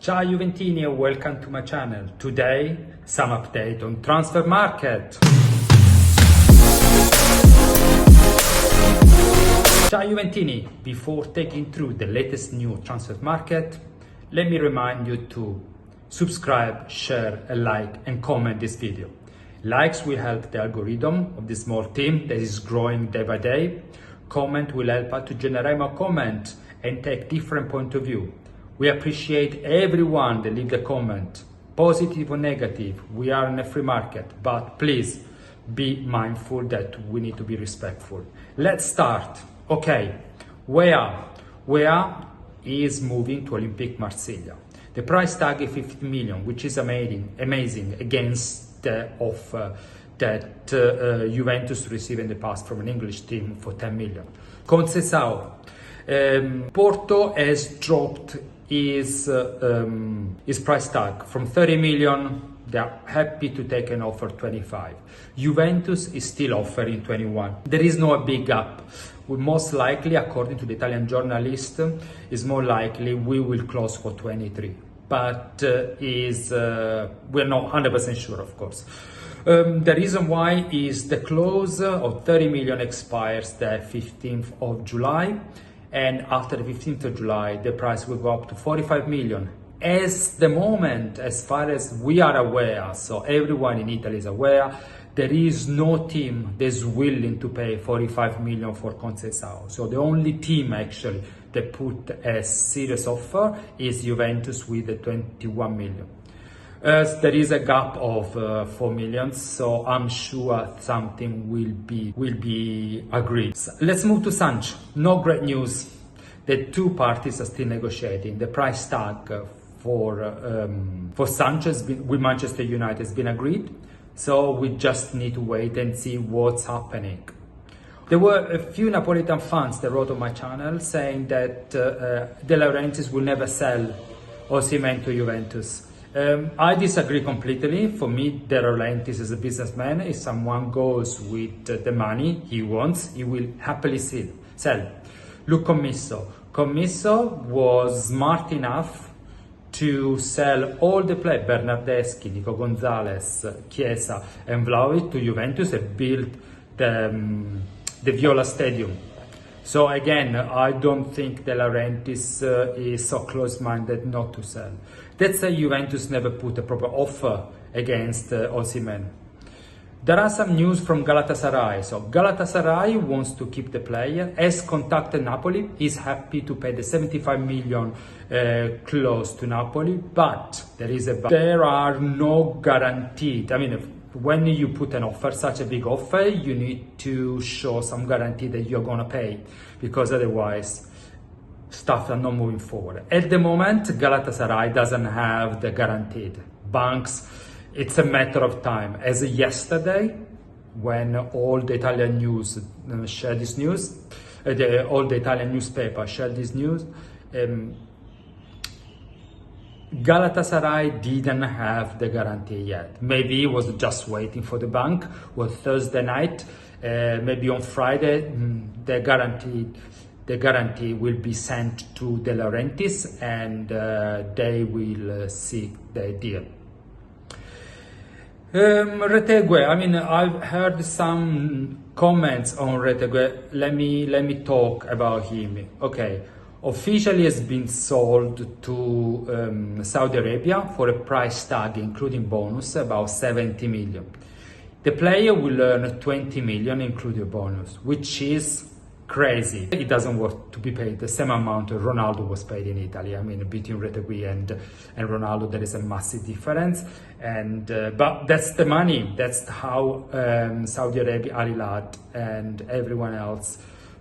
Ciao Juventini and welcome to my channel. Today, some update on transfer market. Ciao Juventini, before taking through the latest new transfer market, let me remind you to subscribe, share, like and comment this video. Likes will help the algorithm of this small team that is growing day by day. Comment will help us to generate more comment and take different point of view. We appreciate everyone that leave the comment, positive or negative. We are in a free market, but please be mindful that we need to be respectful. Let's start. Okay, Weah is moving to Olympique Marseille. The price tag is 50 million, which is amazing against the offer that Juventus received in the past from an English team for 10 million. Conceição, Porto has dropped his price tag from 30 million. They are happy to take an offer 25. Juventus is still offering 21. There is no big gap. We most likely, according to the Italian journalist, is more likely we will close for 23. But we're not 100% sure, of course. The reason why is the clause of 30 million expires the 15th of July. And after the 15th of July, the price will go up to 45 million. As the moment, as far as we are aware, so everyone in Italy is aware, there is no team that is willing to pay 45 million for Conceição. So the only team actually that put a serious offer is Juventus with the 21 million. There is a gap of 4 million, so I'm sure something will be agreed. So let's move to Sancho. No great news. The two parties are still negotiating. The price tag for Sancho with Manchester United has been agreed, so we just need to wait and see what's happening. There were a few Napolitan fans that wrote on my channel saying that De Laurentiis will never sell Osimhen to Juventus. I disagree completely. For me, De Laurentiis is a businessman. If someone goes with the money he wants, he will happily sell. Look, Commisso was smart enough to sell all the players, Bernardeschi, Nico González, Chiesa and Vlahovic to Juventus and build the Viola Stadium. So again, I don't think De Laurentiis is so close-minded not to sell. That's why Juventus never put a proper offer against Osimhen. There are some news from Galatasaray. So Galatasaray wants to keep the player, has contacted Napoli, is happy to pay the 75 million close to Napoli, but there are no guaranteed. I mean, when you put an offer, such a big offer, you need to show some guarantee that you're gonna pay, because otherwise stuff are not moving forward. At the moment, Galatasaray doesn't have the guaranteed. Banks, it's a matter of time. As yesterday, when all the Italian news shared this news, all the Italian newspapers shared this news, Galatasaray didn't have the guarantee yet. Maybe it was just waiting for the bank. Well, Thursday night, maybe on Friday, the guarantee will be sent to De Laurentiis and they will see the deal. Retegui, I mean, I've heard some comments on Retegui. Let me talk about him. Okay. Officially has been sold to Saudi Arabia for a price tag including bonus about 70 million. The player will earn 20 million including bonus, which is crazy. It doesn't worth to be paid the same amount Ronaldo was paid in Italy. I mean, between Retegui and Ronaldo there is a massive difference, and but that's the money. That's how Saudi Arabia, Al Hilal and everyone else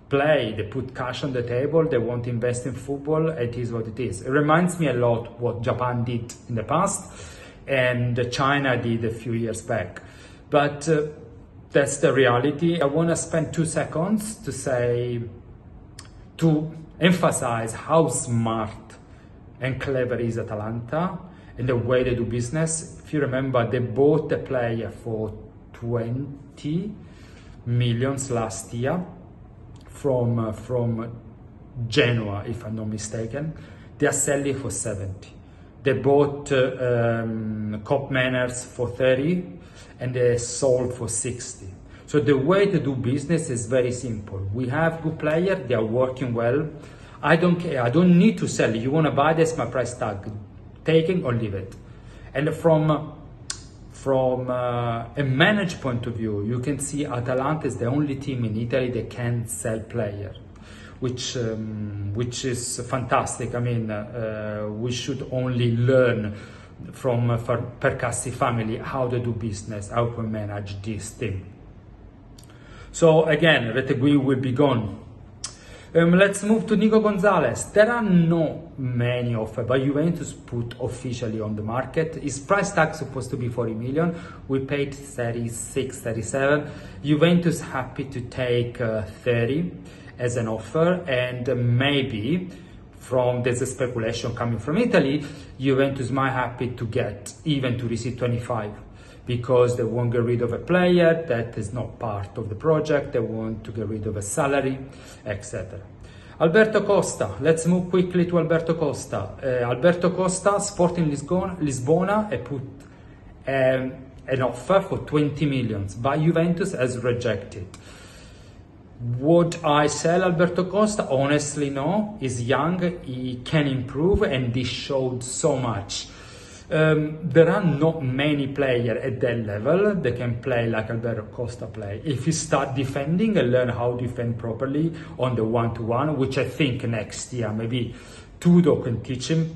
play. They put cash on the table, they want to invest in football. It is what it is. It reminds me a lot what Japan did in the past and China did a few years back, but that's the reality. I want to spend 2 seconds to emphasize how smart and clever is Atalanta and the way they do business. If you remember, they bought the player for 20 million last year from Genoa, if I'm not mistaken. They are selling for 70. They bought Cop Manners for 30 and they sold for 60. So the way to do business is very simple. We have good players, they are working well. I don't care, I don't need to sell. You want to buy this, my price tag, taking or leave it. And from a managed point of view, you can see Atalanta is the only team in Italy that can sell players, which is fantastic. I mean, we should only learn from Percassi family how to do business, how to manage this thing. So again, Retegui will be gone. Let's move to Nico González. There are not many offers, but Juventus put officially on the market. His price tag supposed to be 40 million. We paid 36, 37. Juventus happy to take 30 as an offer, and maybe from there's a speculation coming from Italy, Juventus might happy to get even to receive 25 because they won't get rid of a player that is not part of the project. They want to get rid of a salary, etc. Alberto Costa. Let's move quickly to Alberto Costa. Alberto Costa, Sporting Lisbona, put an offer for 20 million, but Juventus has rejected. Would I sell Alberto Costa? Honestly, no. He's young, he can improve, and he showed so much. There are not many players at that level that can play like Alberto Costa play. If you start defending and learn how to defend properly on the one-to-one, which I think next year maybe Tutor can teach him,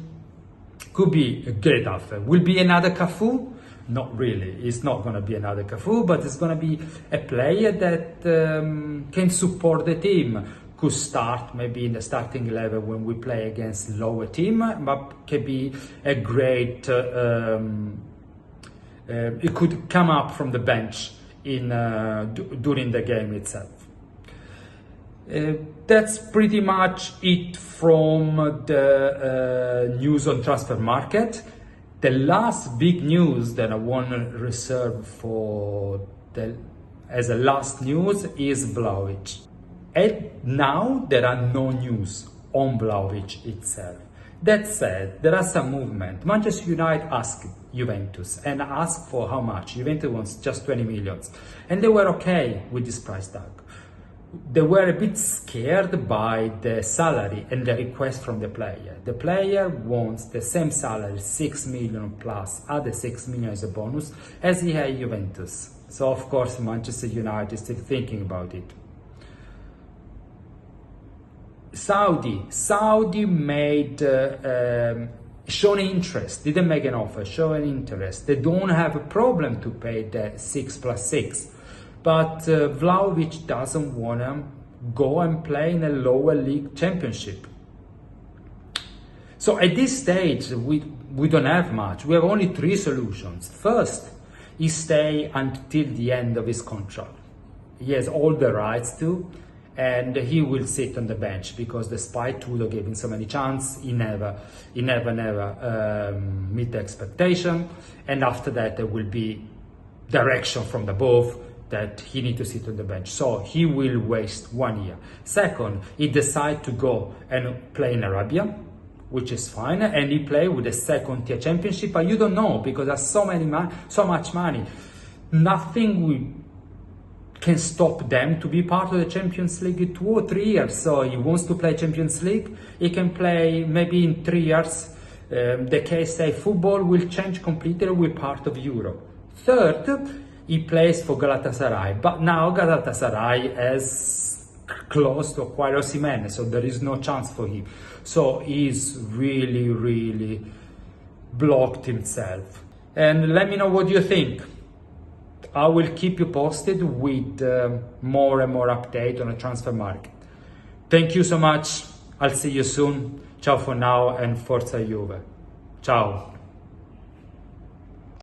could be a great offer. Will be another Cafu? Not really. It's not going to be another Cafu, but it's going to be a player that can support the team. Could start maybe in the starting level when we play against lower team, but can be a great. It could come up from the bench in during the game itself. That's pretty much it from the news on transfer market. The last big news that I want to reserve for as a last news is Vlahovic. And now there are no news on Vlahovic itself. That said, there are some movement. Manchester United asked Juventus and asked for how much. Juventus wants just 20 million. And they were okay with this price tag. They were a bit scared by the salary and the request from the player. The player wants the same salary, 6 million plus other 6 million as a bonus, as he had Juventus. So of course Manchester United is still thinking about it. Saudi made shown interest, didn't make an offer, show an interest. They don't have a problem to pay the 6 plus 6, but Vlahovic doesn't want to go and play in a lower league championship. So at this stage we don't have much. We have only 3 solutions. First, he stay until the end of his contract. He has all the rights to, and he will sit on the bench because despite Tudor giving so many chances, he never meet the expectation. And after that, there will be direction from above that he need to sit on the bench. So he will waste 1 year. Second, he decide to go and play in Arabia, which is fine, and he play with a second tier championship, but you don't know because there's so much money. Nothing can stop them to be part of the Champions League in 2 or 3 years. So he wants to play Champions League, he can play maybe in 3 years. The KSA football will change completely, we're part of Europe. Third, he plays for Galatasaray, but now Galatasaray has close to acquire Osimhen, so there is no chance for him. So he's really blocked himself. And let me know what you think. I will keep you posted with more and more update on the transfer market. Thank you so much. I'll see you soon. Ciao for now and Forza Juve. Ciao.